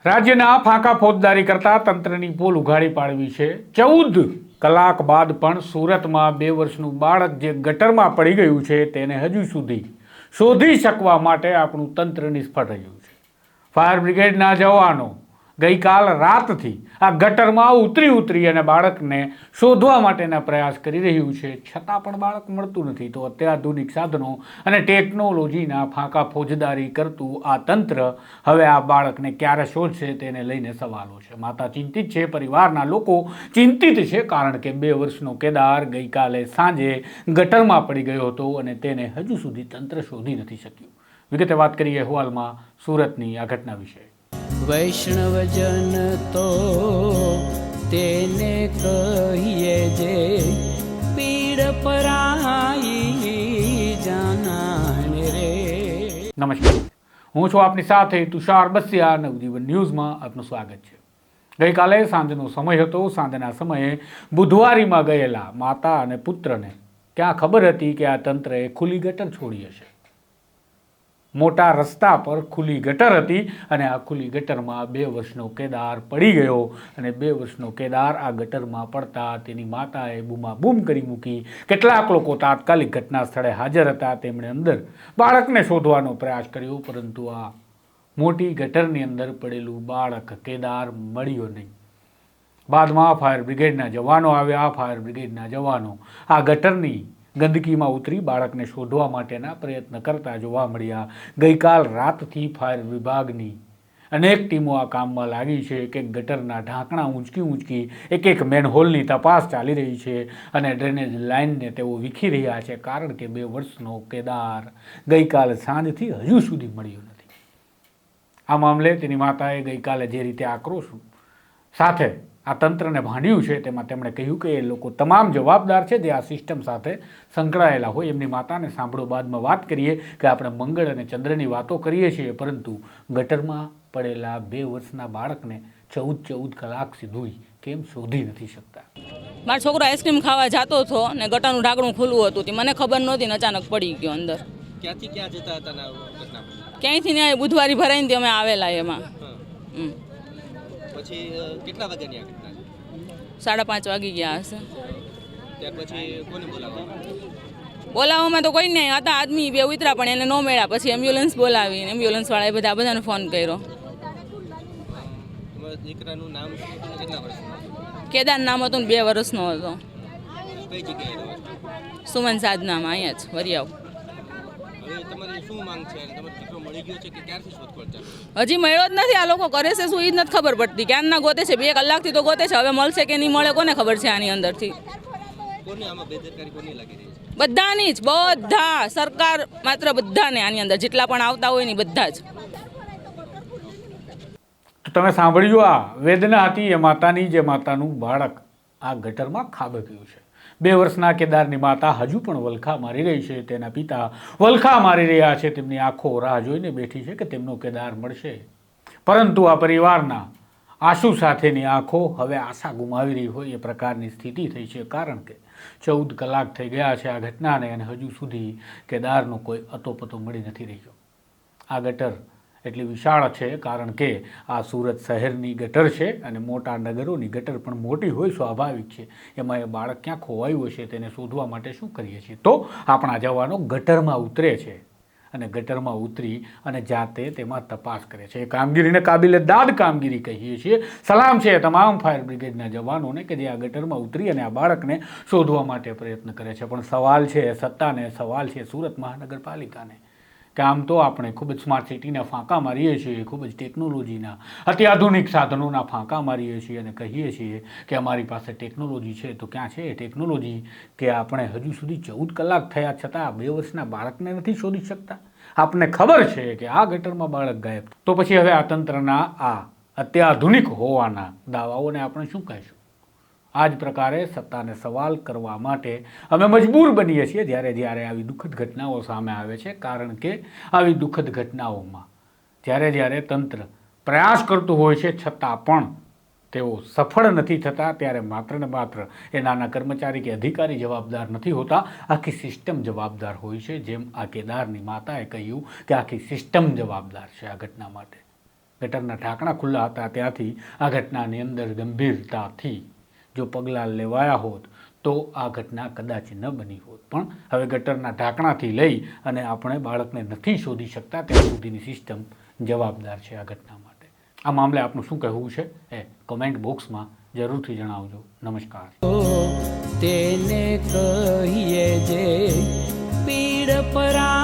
રાજ્યના ફાંકા ફોજદારી કરતા તંત્રની પોલ ઉઘાડી પાડવી છે। 14 કલાક બાદ પણ સુરતમાં 2 વર્ષનું બાળક જે ગટરમાં પડી ગયું છે તેને હજુ સુધી શોધી શકવા માટે આપણું તંત્ર નિષ્ફળ રહ્યું છે। ફાયર બ્રિગેડના જવાનો ગઈકાલ રાતથી આ ગટરમાં ઉતરી અને બાળકને શોધવા માટેના પ્રયાસ કરી રહ્યું છે, છતાં પણ બાળક મળતું નથી। તો અત્યાધુનિક સાધનો અને ટેકનોલોજીના ફાંકા ફોજદારી કરતું આ તંત્ર હવે આ બાળકને ક્યારે શોધશે તેને લઈને સવાલો છે। માતા ચિંતિત છે, પરિવારના લોકો ચિંતિત છે, કારણ કે 2 વર્ષનો કેદાર ગઈકાલે સાંજે ગટરમાં પડી ગયો હતો અને તેને હજુ સુધી તંત્ર શોધી નથી શક્યું। વિગતે વાત કરીએ અહેવાલમાં સુરતની આ ઘટના વિશે। વૈષ્ણવજન તો તેને કહીએ જે પીડ પરાઈ જાનાને રે। નમસ્કાર, હું છું આપની સાથે તુષાર બસિયા। નવજીવન ન્યૂઝમાં આપનું સ્વાગત છે। ગઈકાલે સાંજનો સમય હતો। સાંજના સમયે બુધવારીમાં ગયેલા માતા અને પુત્રને ક્યાં ખબર હતી કે આ તંત્રએ ખુલ્લી ગટર છોડી હશે। મોટા રસ્તા પર ખુલ્લી ગટર હતી અને આ ખુલ્લી ગટરમાં 2 વર્ષનો કેદાર પડી ગયો અને 2 વર્ષનો કેદાર આ ગટરમાં પડતા તેની માતાએ બૂમાબૂમ કરી મૂકી। કેટલાક લોકો તાત્કાલિક ઘટના સ્થળે હાજર હતા। તેમણે અંદર બાળકને શોધવાનો પ્રયાસ કર્યો, પરંતુ આ મોટી ગટરની અંદર પડેલું બાળક કેદાર મળ્યો નહીં। બાદમાં ફાયર બ્રિગેડના જવાનો આવ્યા। ફાયર બ્રિગેડના જવાનો આ ગટરની ગંદકીમાં ઉતરી બાળકને શોધવા માટેના પ્રયત્ન કરતા જોવા મળ્યા। ગઈકાલ રાતથી ફાયર વિભાગની અનેક ટીમો આ કામમાં લાગી છે કે ગટરના ઢાંકણા ઊંચકી એક મેનહોલની તપાસ ચાલી રહી છે અને ડ્રેનેજ લાઇનને તેઓ વીખી રહ્યા છે, કારણ કે 2 વર્ષનો કેદાર ગઈકાલ સાંજથી હજુ સુધી મળ્યો નથી। આ મામલે તેની માતાએ ગઈકાલે જે રીતે આક્રોશ સાથે આ તંત્રને ભાંડ્યું છે તેમાં તેમણે કહ્યું કે એ લોકો તમામ જવાબદાર છે જે આ સિસ્ટમ સાથે સંકળાયેલા હોય। એમની માતાને સાંભળો, બાદમાં વાત કરીએ કે આપણે મંગળ અને ચંદ્રની વાતો કરીએ છીએ, પરંતુ ગટરમાં પડેલા 2 વર્ષના બાળકને 14 કલાક સુધી કેમ શોધી નથી શકતા। મારો છોકરો આઈસ્ક્રીમ ખાવા જતો હતો ને ગટરનું ઢાંકણું ખુલ્લું હતું, મને ખબર નહોતી ને અચાનક પડી ગયો અંદર। ક્યાંથી ક્યાં જતા હતા ઘટના? ક્યાંયથી ને બુધવારી ભરાઈને અમે આવેલા એમાં। પછી કેટલા વાગ્યાની આ ઘટના? 5:30 વાગી ગયા હશે। ત્યાર પછી કોને બોલાવવામાં તો કોઈ નહીં હતા, આદમી 2 ઉતરા પણ એને ન મળ્યા। પછી એમ્બ્યુલન્સ બોલાવી, એમ્બ્યુલન્સવાળાએ બધાને ફોન કર્યો। તમારા દીકરાનું નામ કેટલા વર્ષનું? કેદાર નામ હતું ને 2 વર્ષનો હતો। કઈ જગ્યાએ રહો છો? સુમન સાધનામાં, અહીંયા જ વરિયાવ। હવે તમારી શું માંગ છે? તમારો દીકરો મળી ગયો છે કે ક્યારથી શોધખોળ ચાલુ? હજી મળ્યો જ નથી। આ લોકો કરે છે શું એ જ નથી ખબર પડતી। ક્યારના ગોતે છે, 2 કલાકથી તો ગોતે છે। હવે મળશે કે નહીં મળે કોને ખબર છે આની અંદરથી। કોને આમાં બેદરકારી કોની લાગી રહી છે? બધાની જ, બધા સરકાર માત્ર બધાને આની અંદર જેટલા પણ આવતા હોય ને બધા જ। તો તમે સાંભળ્યું, આ વેદના હતી એ માતાની, જે માતાનું બાળક આ ગટરમાં ખાબક્યું છે। 2 વર્ષના કેદારની માતા હજુ પણ વલખા મારી રહી છે, તેના પિતા વલખા મારી રહ્યા છે। તેમની આંખો રાહ જોઈને બેઠી છે કે તેમનો કેદાર મળશે, પરંતુ આ પરિવારના આંસુ સાથેની આંખો હવે આશા ગુમાવી રહી હોય એ પ્રકારની સ્થિતિ થઈ છે, કારણ કે 14 કલાક થઈ ગયા છે આ ઘટનાને અને હજુ સુધી કેદારનો કોઈ અતોપતો મળી નથી રહ્યો। આ ગટર એટલી વિશાળ છે કારણ કે આ સુરત શહેરની ગટર છે અને મોટા નગરોની ગટર પણ મોટી હોય, સ્વાભાવિક છે। એમાં એ બાળક ક્યાં ખોવાયું હશે તેને શોધવા માટે શું કરીએ છીએ, તો આપણા જવાનો ગટરમાં ઉતરે છે અને ગટરમાં ઉતરી અને જાતે તેમાં તપાસ કરે છે। એ કામગીરીને કાબિલે દાદ કામગીરી કહીએ છીએ। સલામ છે તમામ ફાયર બ્રિગેડના જવાનોને કે જે આ ગટરમાં ઉતરી અને આ બાળકને શોધવા માટે પ્રયત્ન કરે છે। પણ સવાલ છે સત્તાને, સવાલ છે સુરત મહાનગરપાલિકાને કે આમ તો આપણે ખૂબ જ સ્માર્ટ સિટીના ફાંકા મારીએ છીએ, ખૂબ જ ટેકનોલોજીના અત્યાધુનિક સાધનોના ફાંકા મારીએ છીએ અને કહીએ છીએ કે અમારી પાસે ટેકનોલોજી છે, તો ક્યાં છે એ ટેકનોલોજી કે આપણે હજુ સુધી 14 કલાક થયા છતાં 2 વર્ષના બાળકને નથી શોધી શકતા। આપને ખબર છે કે આ ગટરમાં બાળક ગાયબ, તો પછી હવે આ તંત્રના આ અત્યાધુનિક હોવાના દાવાઓને આપણે શું કહીશું? આ જ પ્રકારે સત્તાને સવાલ કરવા માટે અમે મજબૂર બનીએ છીએ જ્યારે આવી દુઃખદ ઘટનાઓ સામે આવે છે, કારણ કે આવી દુઃખદ ઘટનાઓમાં જ્યારે તંત્ર પ્રયાસ કરતું હોય છે છતાં પણ તેઓ સફળ નથી થતા, ત્યારે માત્ર ને માત્ર એ નાના કર્મચારી કે અધિકારી જવાબદાર નથી હોતા, આખી સિસ્ટમ જવાબદાર હોય છે। જેમ આ કેદારની માતાએ કહ્યું કે આખી સિસ્ટમ જવાબદાર છે આ ઘટના માટે। ગટરના ઢાંકણા ખુલ્લા હતા ત્યાંથી આ ઘટનાની અંદર ગંભીરતાથી જો પગલાં લેવાયા હોત તો આ ઘટના કદાચ ન બની હોત. પણ હવે ગટરના ઢાંકણાથી લઈ અને આપણે બાળકને નથી શોધી શકતા ત્યાં સુધીની સિસ્ટમ જવાબદાર છે આ ઘટના માટે. આ મામલે આપનું શું કહેવું છે એ કમેન્ટ બોક્સમાં જરૂરથી જણાવજો. નમસ્કાર. તેને કહીએ જે પીડ પરા